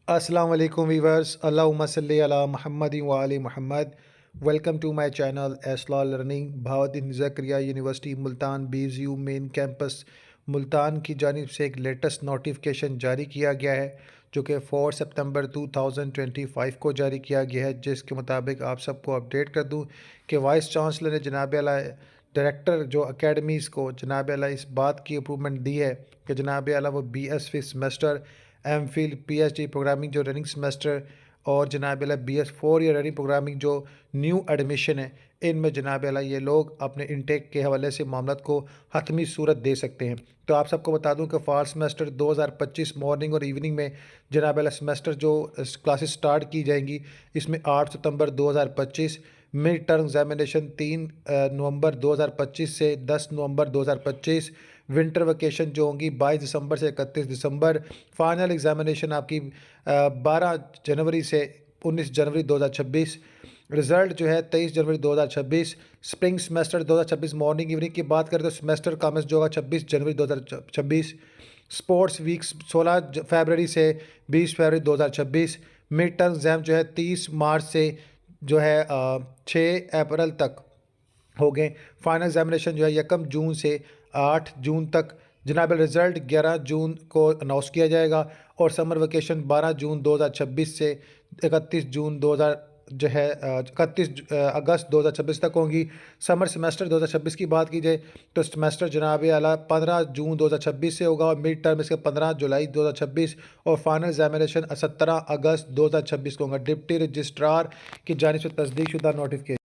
अस्सलाम वालेकुम वीवर्स, अल्लाहुम्मा सल्ली अला मुहम्मद व आलि Muhammad. Welcome to my channel एस्ला learning. Bahauddin Zakariya university Multan BZU main campus Multan की जानिब से एक लेटेस्ट नोटिफिकेशन जारी किया गया है, जो कि 4 सितंबर 2025 को जारी किया गया है। जिसके मुताबिक आप सबको अपडेट कर दूं कि वाइस चांसलर ने जनाब आला डायरेक्टर जो अकेडमीज़ को जनाब आला इस बात की अप्रूवमेंट दी है कि जनाब आला वो BS semester, MPhil PhD programming जो रनिंग सेमेस्टर और जनाब अला BS4 या रनिंग प्रोग्रामिंग जो न्यू एडमिशन है, इनमें जनाब अला ये लोग अपने इनटेक के हवाले से मामला को हतमी सूरत दे सकते हैं। तो आप सबको बता दूं कि फॉल सेमेस्टर 2025 मॉर्निंग और इवनिंग में जनाब अला सेमेस्टर जो क्लासेस स्टार्ट की जाएंगी, इसमें 8 सितंबर 2025, मिड टर्म एग्जामिनेशन 3 नवंबर 2025 से 10 नवंबर 2025, विंटर वेकेशन जो होंगी 22 दिसंबर से 31 दिसंबर, फाइनल एग्जामिनेशन आपकी 12 जनवरी से 19 जनवरी 2026, रिज़ल्ट जो है 23 जनवरी 2026। स्प्रिंग सेमेस्टर 2026 मॉर्निंग इवनिंग की बात करें तो सेमेस्टर कॉमर्स जो होगा 26 जनवरी 2026। स्पोर्ट्स वीक्स 16 फरवरी से 20 फरवरी 2026। मिड टर्म एग्ज़ाम जो है 30 मार्च से जो है 6 अप्रैल तक हो गए। फाइनल एग्जामिनेशन जो है 1 जून से 8 जून तक। जनाब रिज़ल्ट 11 जून को अनाउंस किया जाएगा और समर वेकेशन 12 जून 2026 से 31 जून 2000 जो है 31 अगस्त 2026 तक होंगी। समर सेमेस्टर 2026 की बात की जाए तो सेमेस्टर जनाब आला 15 जून 2026 से होगा और मिड टर्म इसके 15 जुलाई 2026 और फाइनल एग्जामिनेशन 17 अगस्त 2026 को होगा। डिप्टी रजिस्ट्रार की जानिब से तस्दीक शुदा नोटिफिकेशन।